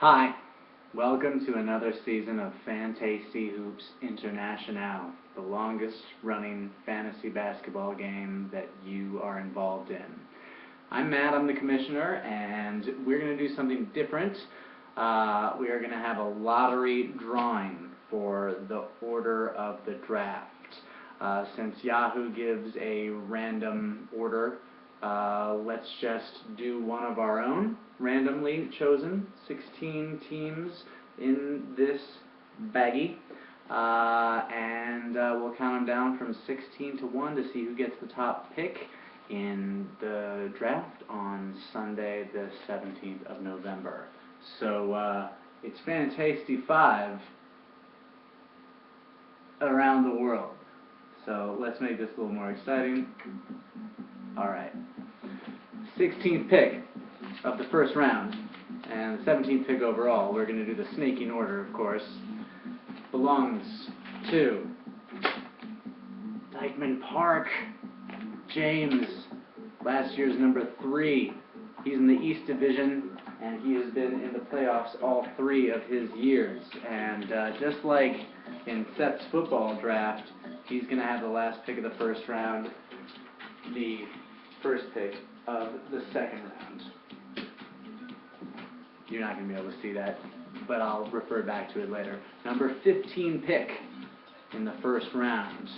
Hi, welcome to another season of Fantasty Hoops Internationale, the longest running fantasy basketball game that you are involved in. I'm Matt, I'm the commissioner, and we're going to do something different. We are going to have a lottery drawing for the order of the draft. Since Yahoo gives a random order, let's just do one of our own, randomly chosen, 16 teams in this baggie, and we'll count them down from 16 to 1 to see who gets the top pick in the draft on Sunday the 17th of November. So it's Fantasty 5 around the world. So let's make this a little more exciting. Alright. 16th pick of the first round, and the 17th pick overall. We're going to do the snaking order, of course. Belongs to Dykeman Park. James, last year's number 3. He's in the East Division, and he has been in the playoffs all 3 of his years. And just like in Seth's football draft, he's going to have the last pick of the first round, the first pick of the second round. You're not going to be able to see that, but I'll refer back to it later. Number 15 pick in the first round.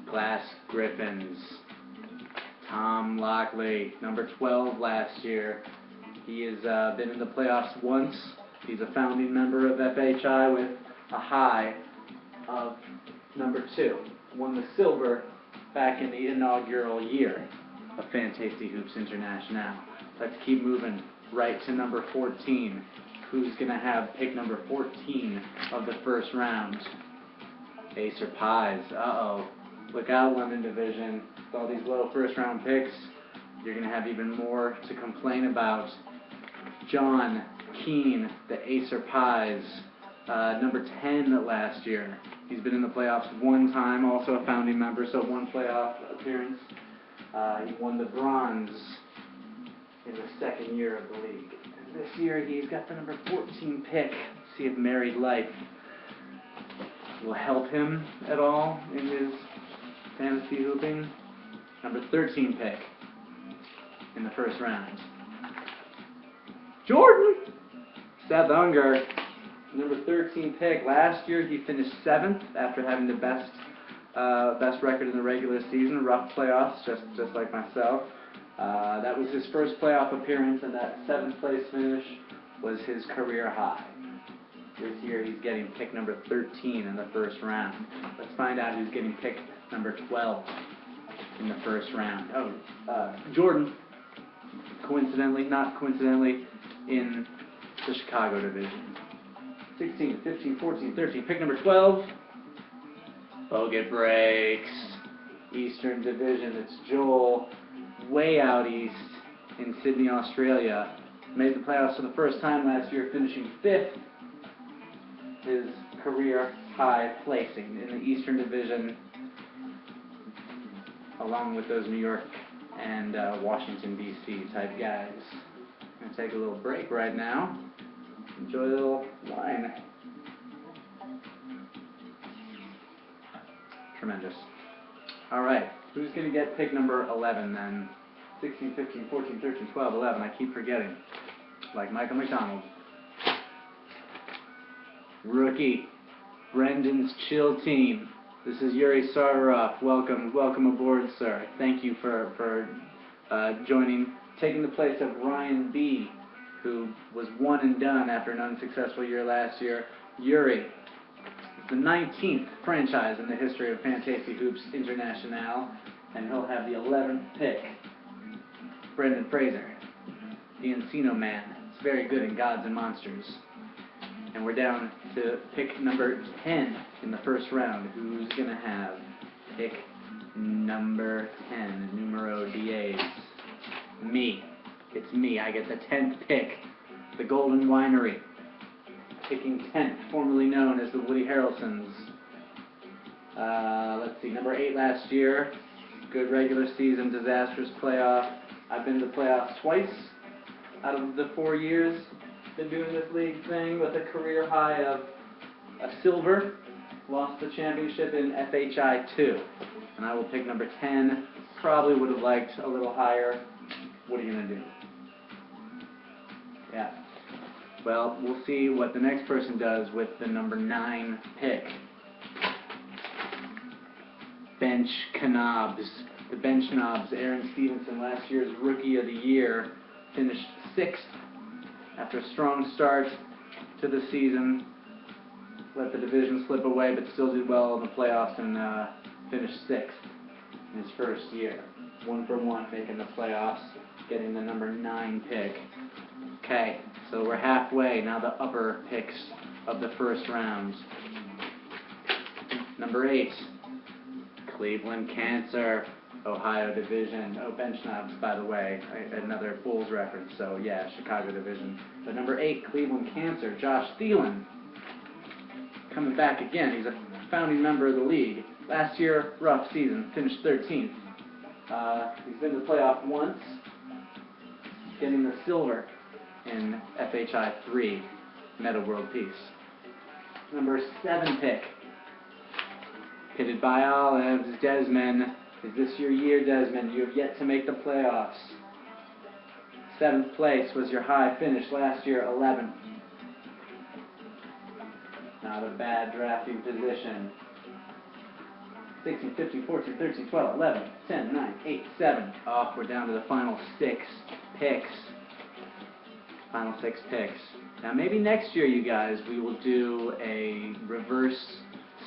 Glass Griffins. Tom Lockley, number 12 last year. He has been in the playoffs once. He's a founding member of FHI with a high of number 2. Won the silver back in the inaugural year of Fantasty Hoops Internationale. Let's keep moving right to number 14. Who's going to have pick number 14 of the first round? Acer Pies. Uh-oh. Look out, London Division. With all these low first round picks, you're going to have even more to complain about. John Keane, the Acer Pies, number 10 last year. He's been in the playoffs one time, also a founding member, so 1 playoff appearance. He won the bronze in the second year of the league. And this year he's got the number 14 pick. Let's see if married life will help him at all in his fantasy hooping. Number 13 pick in the first round. Jordan! Seth Unger, number 13 pick. Last year he finished 7th after having the best record in the regular season. Rough playoffs, just like myself. That was his first playoff appearance, and that 7th place finish was his career high. This year he's getting pick number 13 in the first round. Let's find out who's getting pick number 12 in the first round. Oh, Jordan, coincidentally, not coincidentally, in the Chicago division. 16, 15, 14, 13. Pick number 12. Bogut breaks. Eastern Division. It's Joel, way out east in Sydney, Australia. Made the playoffs for the first time last year, finishing 5th. His career high placing in the Eastern Division, along with those New York and Washington, D.C. type guys. I'm going to take a little break right now. Enjoy a little wine. Tremendous. Alright, who's going to get pick number 11 then? 16, 15, 14, 13, 12, 11. I keep forgetting. Like Michael McDonald. Rookie, Brendan's Chill Team. This is Yuri Sardarov. Welcome aboard, sir. Thank you for joining, taking the place of Ryan B., who was one and done after an unsuccessful year last year. Yuri is the 19th franchise in the history of Fantasty Hoops Internationale, and he'll have the 11th pick. Brendan Fraser, the Encino Man. It's very good in Gods and Monsters. And we're down to pick number 10 in the first round. Who's going to have pick number 10, numero 10? Me. It's me. I get the 10th pick. The Golden Winery. Picking 10th, formerly known as the Woody Harrelsons. Let's see, number 8 last year. Good regular season, disastrous playoff. I've been to the playoffs twice out of the 4 years been doing this league thing, with a career high of a silver. Lost the championship in FHI 2. And I will pick number 10. Probably would have liked a little higher. What are you going to do? Yeah. Well, we'll see what the next person does with the number 9 pick. Bench Knobs. The Bench Knobs, Aaron Stevenson, last year's Rookie of the Year, finished 6th after a strong start to the season. Let the division slip away, but still did well in the playoffs and finished 6th in his first year. 1 for 1 making the playoffs, getting the number 9 pick. Okay, so we're halfway. Now the upper picks of the first round. Number 8, Cleveland Cancer, Ohio Division. Oh, Bench Knobs, by the way, another Bulls reference, so yeah, Chicago Division. But number 8, Cleveland Cancer, Josh Thielen, coming back again. He's a founding member of the league. Last year, rough season, finished 13th. He's been to the playoff once, getting the silver in FHI 3, Meta World Peace. Number 7 pick, pitted by Olives, Desmond. Is this your year, Desmond? You have yet to make the playoffs. 7th place was your high finish last year, 11th. Not a bad drafting position. 16, 15, 14, 13, 12, 11, 10, 9, 8, 7. Oh, we're down to the final 6 picks. Final 6 picks. Now, maybe next year, you guys, we will do a reverse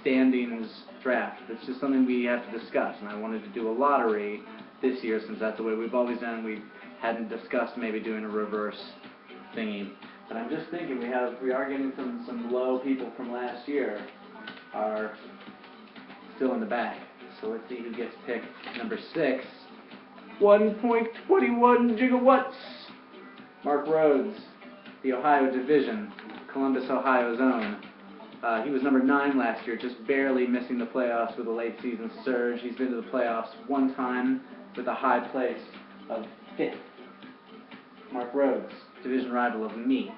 standings draft. It's just something we have to discuss, and I wanted to do a lottery this year since that's the way we've always done. We hadn't discussed maybe doing a reverse thingy. But I'm just thinking we are getting some low people from last year are still in the back. So let's see who gets picked. Number 6, 1.21 gigawatts. Mark Rhodes, the Ohio Division, Columbus, Ohio's own. He was number 9 last year, just barely missing the playoffs with a late season surge. He's been to the playoffs 1 time with a high place of 5th. Mark Rhodes, division rival of me.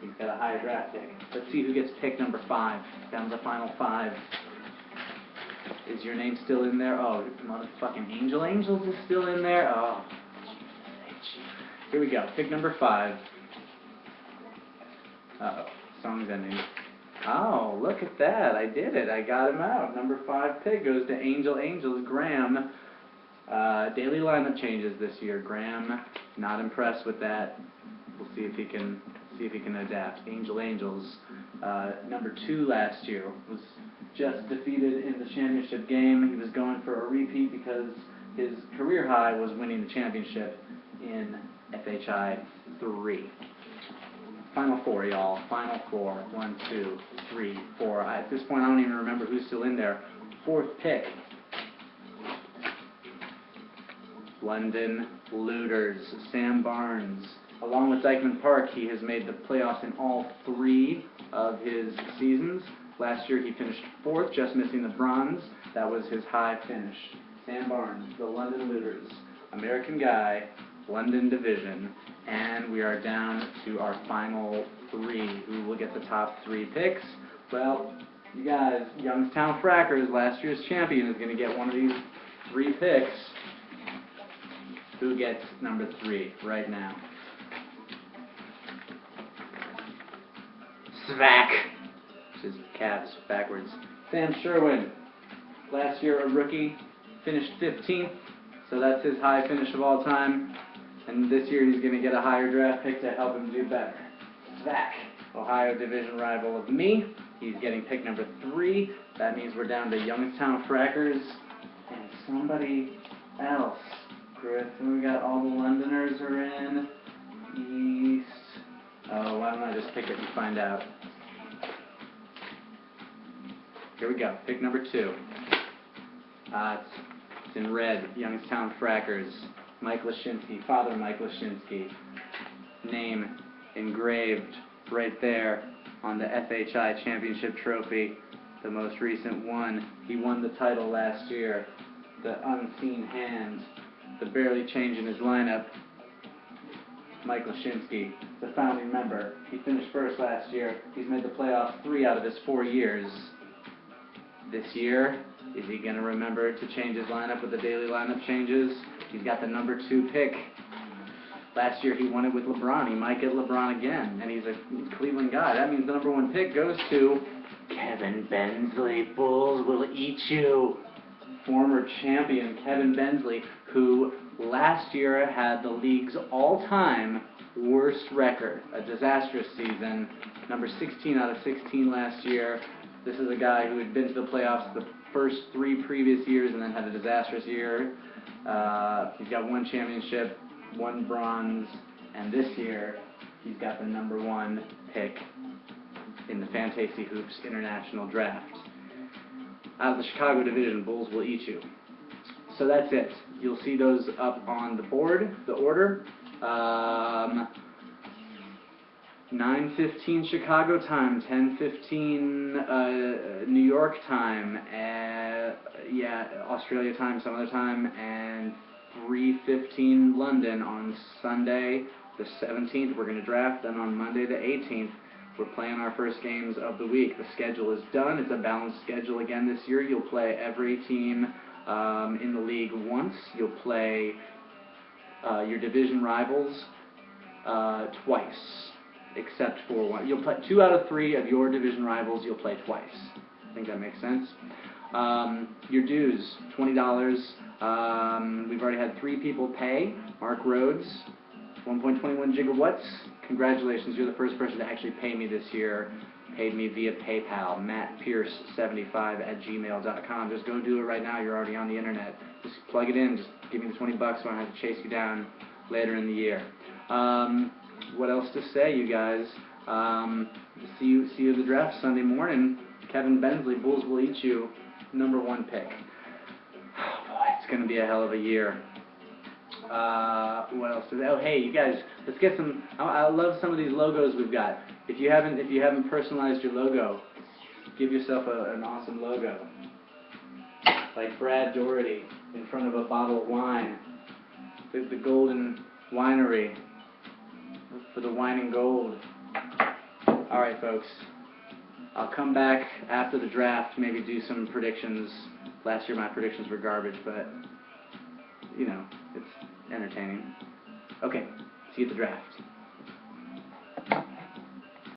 He's got a higher draft pick. Let's see who gets picked number 5. Down to the final 5. Is your name still in there? Oh, motherfucking Angels is still in there? Oh, here we go. Pick number 5. Uh-oh. Song's ending. Oh, look at that. I did it. I got him out. Number 5 pick goes to Angels. Graham. Daily lineup changes this year. Graham, not impressed with that. We'll see if he can adapt. Angels. Number 2 last year was just defeated in the championship game. He was going for a repeat because his career high was winning the championship in FHI 3. Final 4, y'all. Final 4. 1, 2, 3, 4. At this point, I don't even remember who's still in there. 4th pick. London Looters. Sam Barnes. Along with Dykeman Park, he has made the playoffs in all 3 of his seasons. Last year, he finished 4th, just missing the bronze. That was his high finish. Sam Barnes, the London Looters. American guy, London Division. And we are down to our final 3. Who will get the top 3 picks? Well, you guys, Youngstown Frackers, last year's champion, is going to get one of these 3 picks. Who gets number 3 right now? Svack, which is Cavs backwards. Sam Sherwin, last year a rookie, finished 15th, so that's his high finish of all time. And this year he's going to get a higher draft pick to help him do better. Zach, Ohio Division rival of me. He's getting pick number 3. That means we're down to Youngstown Frackers and somebody else. Griffin, we got all the Londoners are in. East. Oh, why don't I just pick it and find out? Here we go. Pick number 2. It's in red. Youngstown Frackers. Mike Lashinsky, Father Mike Lashinsky. Name engraved right there on the FHI Championship Trophy, the most recent one. He won the title last year. the unseen hand, the barely changing his lineup, Mike Lashinsky, the founding member. He finished first last year. He's made the playoffs 3 out of his 4 years. This year, is he going to remember to change his lineup with the daily lineup changes? He's got the number 2 pick. Last year he won it with LeBron. He might get LeBron again, and he's a Cleveland guy. That means the number 1 pick goes to Kevin Bensley. Bulls will eat you. Former champion Kevin Bensley, who last year had the league's all-time worst record, a disastrous season, number 16 out of 16 last year. This is a guy who had been to the playoffs the first 3 previous years and then had a disastrous year. He's got 1 championship, 1 bronze, and this year he's got the number 1 pick in the Fantasty Hoops International Draft. Out of the Chicago division, Bulls will eat you. So that's it. You'll see those up on the board, the order. 9:15 Chicago time, 10:15 New York time, Australia time some other time, and 3:15 London on Sunday the 17th. We're going to draft. Then on Monday the 18th, we're playing our first games of the week. The schedule is done. It's a balanced schedule again this year. You'll play every team in the league once. You'll play your division rivals twice, except for 1. You'll play 2 out of 3 of your division rivals. You'll play twice. I think that makes sense. Your dues, $20. We've already had 3 people pay. Mark Rhodes, 1.21 gigawatts. Congratulations, you're the first person to actually pay me this year. Paid me via PayPal, mattpierce75@gmail.com. Just go do it right now. You're already on the internet. Just plug it in. Just give me the $20 so I don't have to chase you down later in the year. What else to say, you guys? See you at the draft Sunday morning. Kevin Bensley, Bulls will eat you, number 1 pick. Oh boy, it's going to be a hell of a year. What else? Oh, hey, you guys, let's get some. I love some of these logos we've got. If you haven't personalized your logo, give yourself an awesome logo, like Brad Doherty in front of a bottle of wine, the Golden Winery for the wine and gold. All right, folks. I'll come back after the draft, maybe do some predictions. Last year my predictions were garbage, but you know, it's entertaining. Okay, see you at the draft.